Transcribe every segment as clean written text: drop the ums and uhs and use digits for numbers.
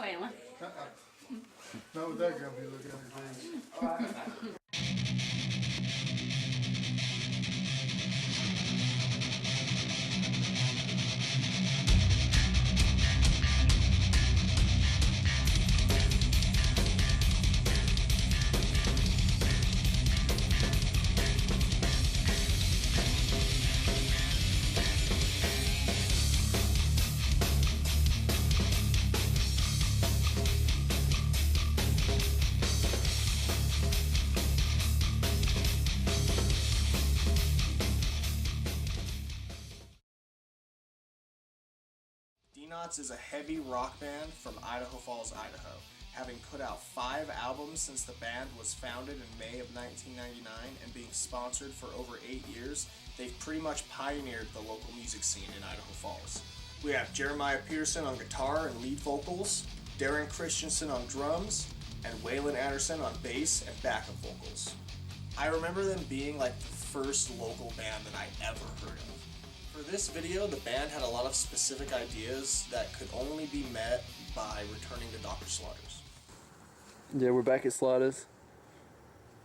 Waylon. Not with that grumpy look on your face. Denots is a heavy rock band from Idaho Falls, Idaho. Having put out 5 albums since the band was founded in May of 1999 and being sponsored for over 8 years, they've pretty much pioneered the local music scene in Idaho Falls. We have Jeremiah Peterson on guitar and lead vocals, Darren Christensen on drums, and Waylon Anderson on bass and backup vocals. I remember them being like the first local band that I ever heard of. For this video, the band had a lot of specific ideas that could only be met by returning to Dr. Slaughter's. Yeah, we're back at Slaughter's.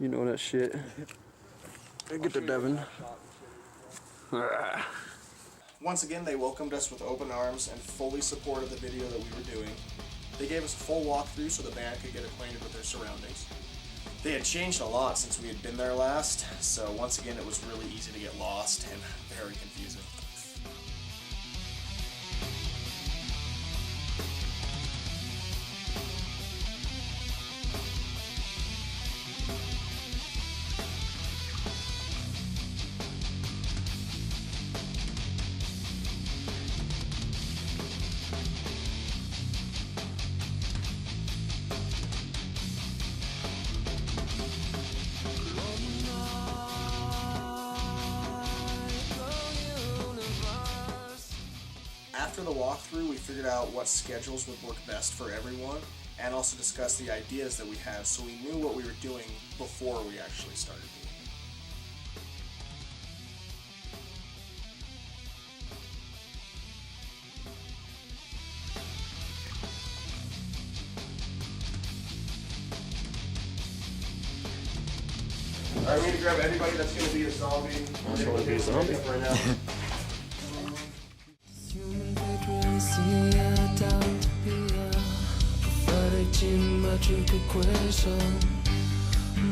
You know that shit. Get the Devin. Once again, they welcomed us with open arms and fully supported the video that we were doing. They gave us a full walkthrough so the band could get acquainted with their surroundings. They had changed a lot since we had been there last, so once again it was really easy to get lost and very confusing. After the walkthrough, we figured out what schedules would work best for everyone, and also discussed the ideas that we had so we knew what we were doing before we actually started doing it. Alright, we need to grab anybody that's going to be a zombie. I want to be a zombie right now. Geometric equation.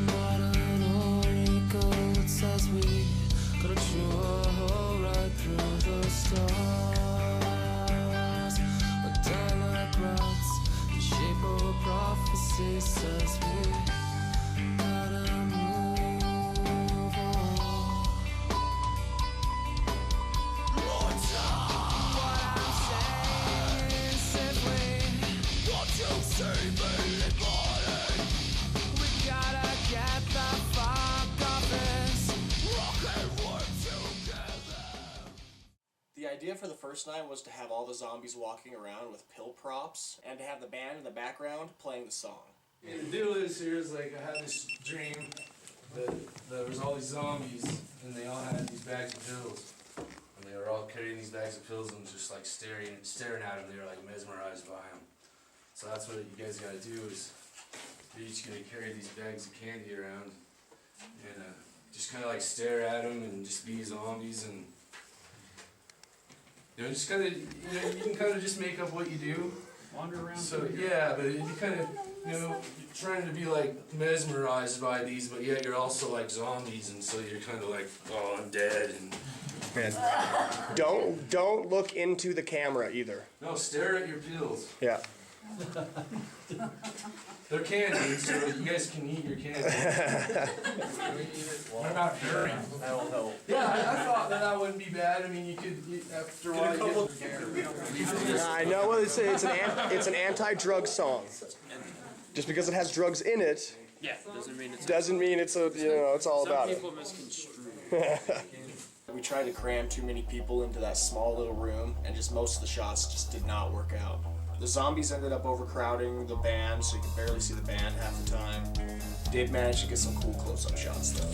Modern oracles as we gotta draw right through the stars. A dialogue routes the shape of a prophecy says we gotta move on. What I'm saying is simply what you say, baby. The idea for the first night was to have all the zombies walking around with pill props and to have the band in the background playing the song. Yeah, the deal is I had this dream that there was all these zombies and they all had these bags of pills. And they were all carrying these bags of pills and just like staring at them. They were like mesmerized by them. So that's what you guys gotta do is you're each gonna carry these bags of candy around and just kind of like stare at them and just be zombies and just kind of, you can kind of just make up what you do. Wander around. So yeah, but you kind of, you're trying to be like mesmerized by these, but yet you're also like zombies, and so you're kind of like, oh, I'm dead. And Don't look into the camera either. no, stare at your pills. Yeah. They're candy, so you guys can eat your candy. What about hearing? That'll help. Yeah, I thought that wouldn't be bad. I mean, you could after a while. I know. Well, it's an anti-drug song. Just because it has drugs in it, Yeah, doesn't mean it's a it's all about it. Some people misconstrue. We tried to cram too many people into that small little room, and just most of the shots just did not work out. The zombies ended up overcrowding the band, so you could barely see the band half the time. Did manage to get some cool close-up shots, though.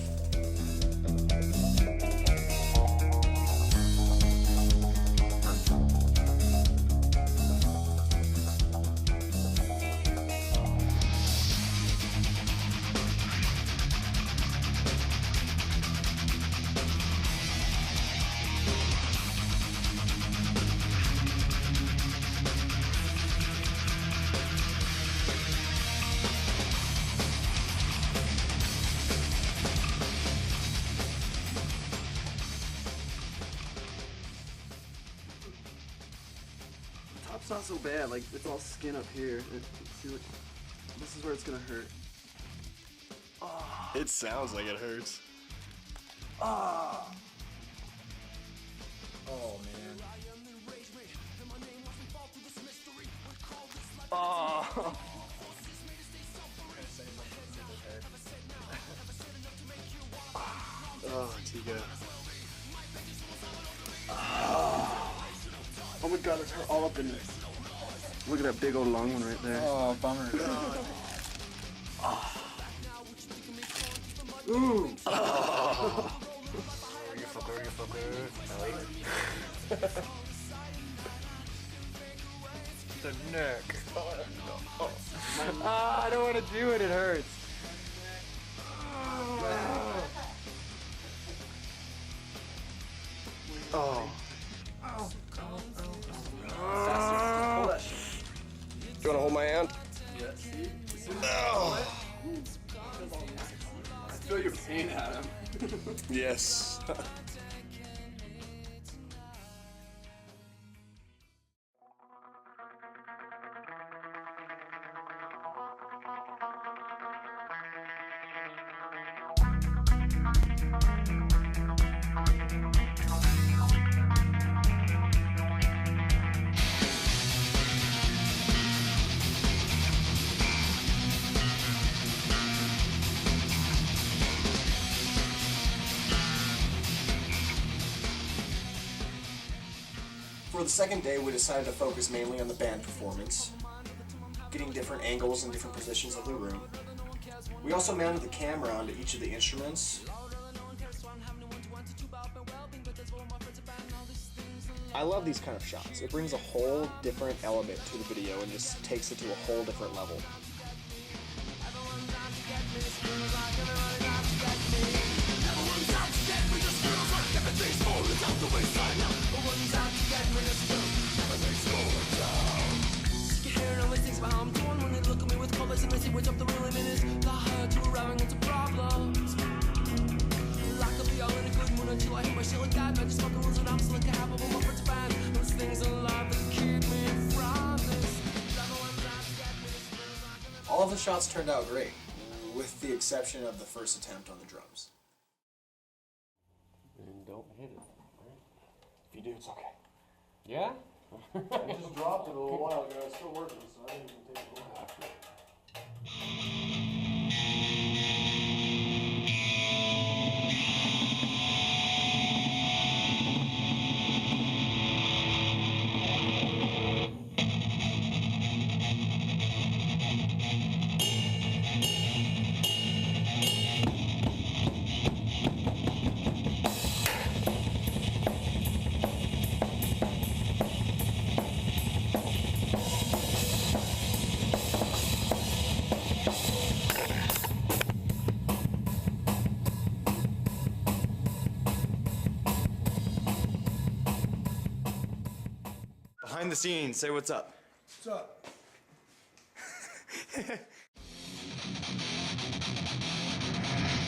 It's not so bad. Like it's all skin up here. See what? This is where it's gonna hurt. It sounds like it hurts. Ah. Oh man. Oh. Oh, Tika. Oh my God, it's all up in. Look at that big old long one right there. Oh, bummer. Ooh. The neck. Ah, I don't want to do it. It hurts. Oh. You wanna hold my hand? Yeah, see? Oh. I feel your pain, Adam. Yes. For the second day, we decided to focus mainly on the band performance, getting different angles and different positions of the room. We also mounted the camera onto each of the instruments. I love these kind of shots. It brings a whole different element to the video and just takes it to a whole different level. All of the shots turned out great, with the exception of the first attempt on the drums. And don't hit it. Right? If you do, it's okay. Yeah? I just dropped it a little while ago. It's still working, so I didn't even take it off. Behind the scenes, say what's up. What's up?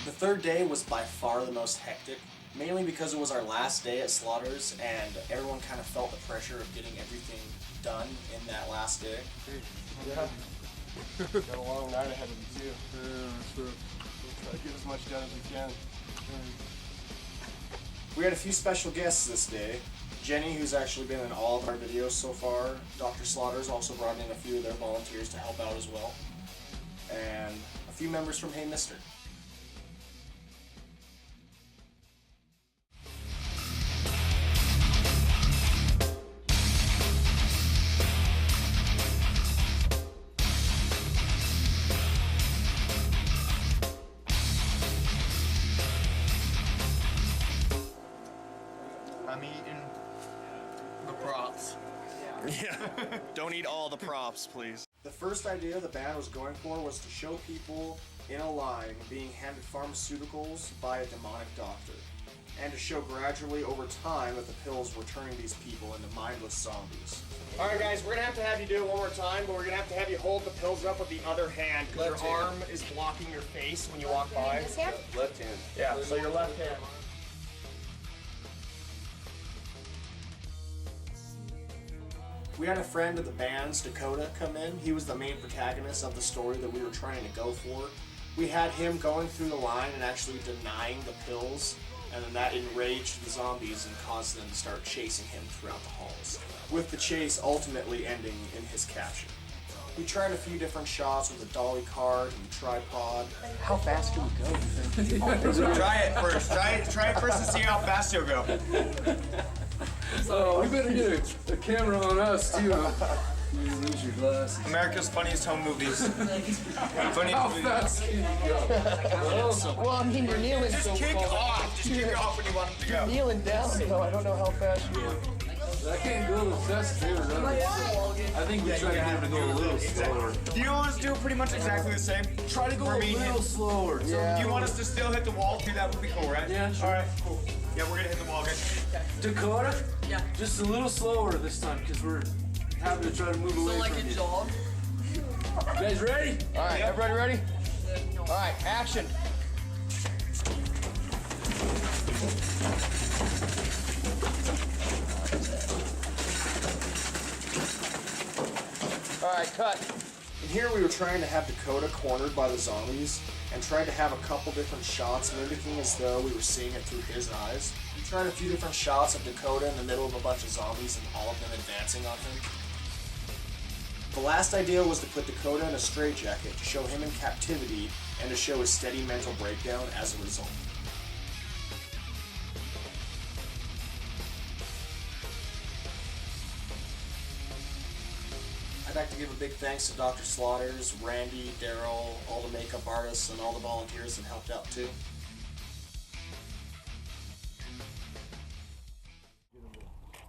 The third day was by far the most hectic, mainly because it was our last day at Slaughter's and everyone kind of felt the pressure of getting everything done in that last day. Yeah. Got a long night ahead of you, too. Yeah, so we'll try to get as much done as we can. We had a few special guests this day. Jenny, who's actually been in all of our videos so far. Dr. Slaughter's also brought in a few of their volunteers to help out as well. And a few members from Hey Mister. I'm eating the props. Yeah. Don't eat all the props, please. The first idea the band was going for was to show people in a line being handed pharmaceuticals by a demonic doctor, and to show gradually over time that the pills were turning these people into mindless zombies. Alright guys, we're gonna have you do it one more time, but we're gonna have you hold the pills up with the other hand, because your arm is blocking your face when you walk by. Left hand. Yeah, so your left hand. We had a friend of the band's, Dakota, come in. He was the main protagonist of the story that we were trying to go for. We had him going through the line and actually denying the pills, and then that enraged the zombies and caused them to start chasing him throughout the halls, with the chase ultimately ending in his capture. We tried a few different shots with a dolly cart and tripod. How fast can we go, you think? Try it first. Try it first and see how fast you'll go. Oh, we better get a camera on us too. You lose your glasses. America's funniest home movies. Funny How movies. fast can you go? Well, I mean, you're kneeling. Just kick off. Just kick off when you want him to go. Kneeling down, so I don't know how fast you are. I can't go as fast as they were running. I think we try to get him to go a little slower. Do you want us to do pretty much exactly the same? Try to go a little slower. Yeah. Do you want us to still hit the wall too? That would be cool, right? Yeah, sure. All right, cool. Yeah, we're gonna hit the wall again. Dakota? Yeah. Just a little slower this time, because we're having to try to move away from you. jog? You guys ready? All right, everybody ready? All right, action. All right, cut. And here we were trying to have Dakota cornered by the zombies and tried to have a couple different shots mimicking as though we were seeing it through his eyes. We tried a few different shots of Dakota in the middle of a bunch of zombies and all of them advancing on him. The last idea was to put Dakota in a straitjacket to show him in captivity and to show his steady mental breakdown as a result. I'd like to give a big thanks to Dr. Slaughters, Randy, Daryl, all the makeup artists, and all the volunteers that helped out too.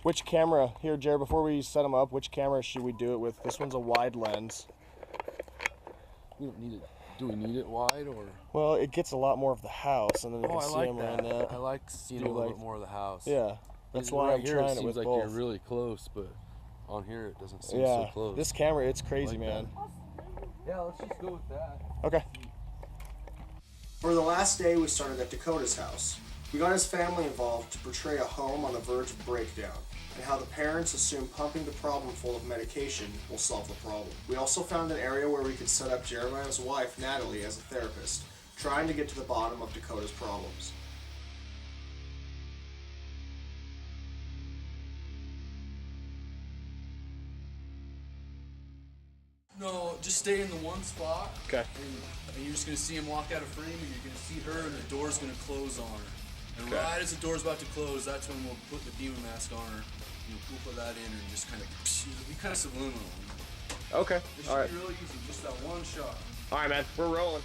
Which camera, here Jared, before we set them up, which camera should we do it with? This one's a wide lens. We don't need it. Do we need it wide or? Well, it gets a lot more of the house, and then you Oh, can I see like them that. around that. I like seeing Do a you little like- bit more of the house. Yeah, that's Because why right I'm here trying it it seems with like both. you're really close, but on here it doesn't seem Yeah, so close. this camera, it's crazy, like man. Yeah, let's just go with that. Okay. For the last day, we started at Dakota's house. We got his family involved to portray a home on the verge of breakdown, and how the parents assume pumping the problem full of medication will solve the problem. We also found an area where we could set up Jeremiah's wife, Natalie, as a therapist, trying to get to the bottom of Dakota's problems. No, just stay in the one spot. Okay. And you're just gonna see him walk out of frame, and you're gonna see her, and the door's gonna close on her. And right as the door's about to close, that's when we'll put the demon mask on her. We'll put that in, and just kind of, it'll be kind of subliminal. Okay. It should be really easy, just that one shot. All right, man. We're rolling.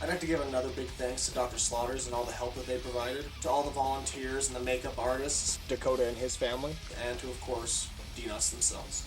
I'd like to give another big thanks to Dr. Slaughters and all the help that they provided, to all the volunteers and the makeup artists, Dakota and his family, and to, of course, Denots themselves.